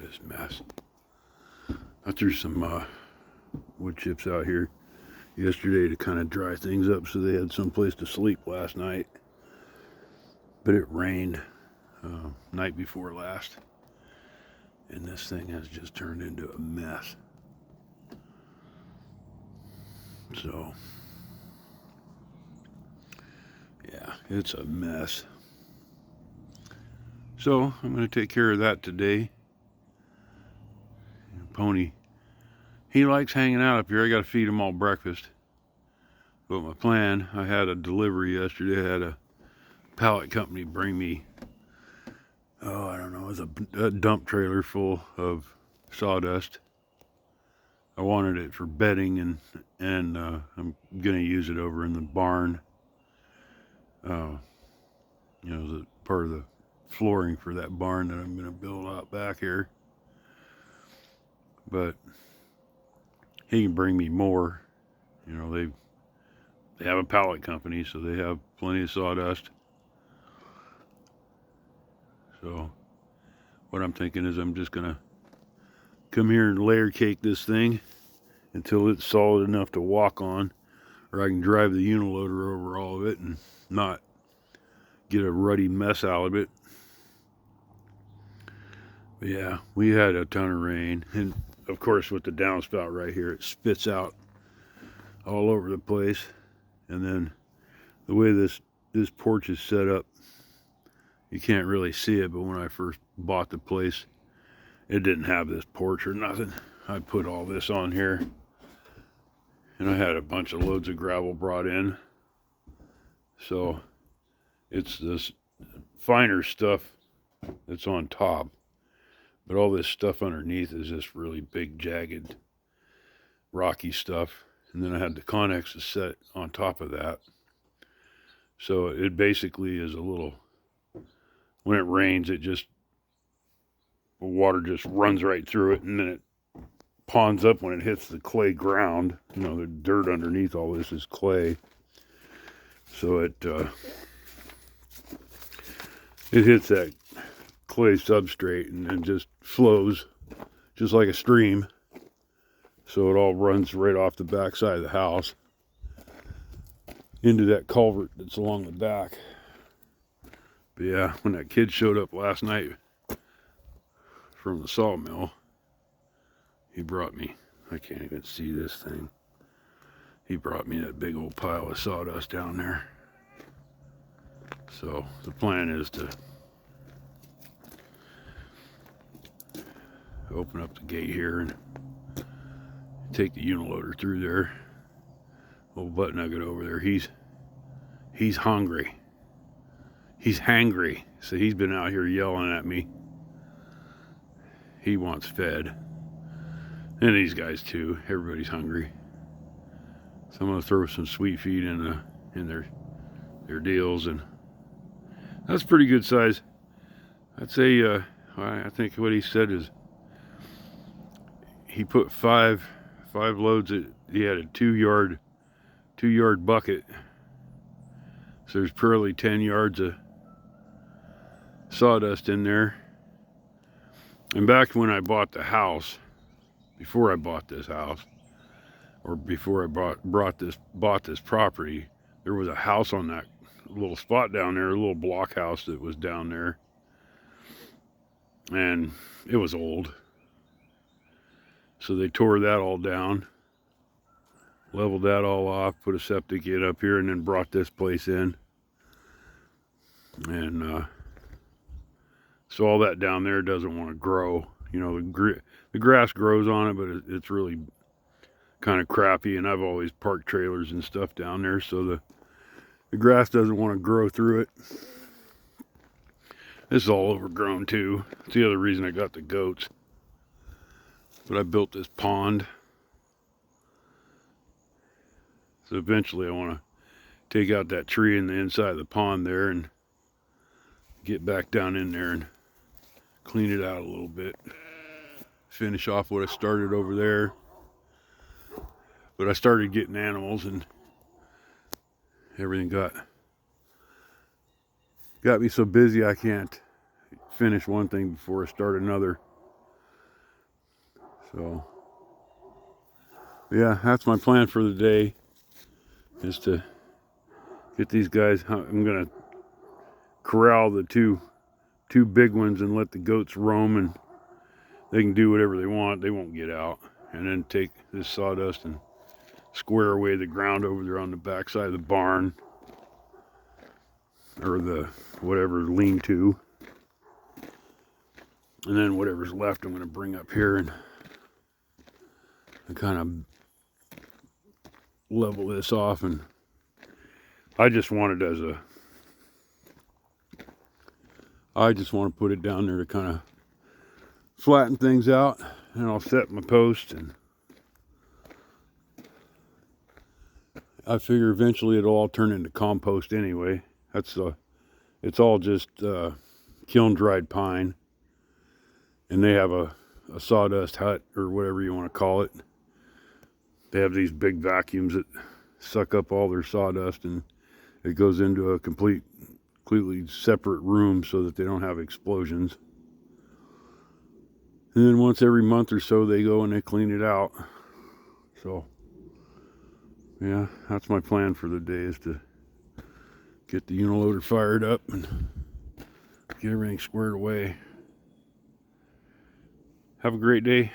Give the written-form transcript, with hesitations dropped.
this mess. I threw some wood chips out here yesterday to kind of dry things up so they had some place to sleep last night. But it rained night before last, and this thing has just turned into a mess. So, yeah, it's a mess. So, I'm going to take care of that today. Pony, he likes hanging out up here. I got to feed him all breakfast. But my plan, I had a delivery yesterday. I had a pallet company bring me, I don't know, it was a dump trailer full of sawdust. I wanted it for bedding, and I'm going to use it over in the barn. The part of the flooring for that barn that I'm going to build out back here. But he can bring me more. They have a pallet company, so they have plenty of sawdust. So what I'm thinking is I'm just going to come here and layer cake this thing until it's solid enough to walk on, or I can drive the uniloader over all of it and not get a ruddy mess out of it. But yeah, we had a ton of rain, and of course with the downspout right here, it spits out all over the place. And then the way this porch is set up, you can't really see it, but when I first bought the place, it didn't have this porch or nothing. I put all this on here, and I had a bunch of loads of gravel brought in. So it's this finer stuff that's on top, but all this stuff underneath is this really big, jagged, rocky stuff. And then I had the Connexes set on top of that. So it basically is a little, when it rains, the water just runs right through it, and then it ponds up when it hits the clay ground. The dirt underneath all this is clay. So it hits that clay substrate and then just flows just like a stream. So it all runs right off the back side of the house into that culvert that's along the back. But yeah, when that kid showed up last night from the sawmill, he brought me, I can't even see this thing, he brought me that big old pile of sawdust down there. So the plan is to open up the gate here and take the uniloader through there. Old butt nugget over there, he's hungry. He's hangry. So he's been out here yelling at me. He wants fed. And these guys too. Everybody's hungry. So I'm gonna throw some sweet feed in their deals, and that's pretty good size. I'd say I think what he said is he put five loads. He had a 2-yard bucket. So there's probably 10 yards of sawdust in there. And back when I bought the house, before I bought this house, or before I bought this property, there was a house on that little spot down there, a little block house that was down there, and it was old. So they tore that all down, leveled that all off, put a septic in up here, and then brought this place in. And so all that down there doesn't want to grow. The grass grows on it, but it's really kind of crappy, and I've always parked trailers and stuff down there, so the grass doesn't want to grow through it. This is all overgrown too. It's the other reason I got the goats. But I built this pond. So eventually I want to take out that tree in the inside of the pond there and get back down in there and clean it out a little bit. Finish off what I started over there. But I started getting animals, and everything got me so busy I can't finish one thing before I start another. So, yeah, that's my plan for the day, is to get these guys. I'm gonna corral the two big ones and let the goats roam, and they can do whatever they want. They won't get out. And then take this sawdust and square away the ground over there on the back side of the barn, or the whatever lean-to. And then whatever's left, I'm going to bring up here and kind of level this off. And I just want to put it down there to kind of flatten things out. And I'll set my post, and I figure eventually it'll all turn into compost anyway. It's all just kiln dried pine. And they have a sawdust hut, or whatever you want to call it. They have these big vacuums that suck up all their sawdust, and it goes into a completely separate room so that they don't have explosions. And then once every month or so, they go and they clean it out. So, yeah, that's my plan for the day, is to get the uniloader fired up and get everything squared away. Have a great day.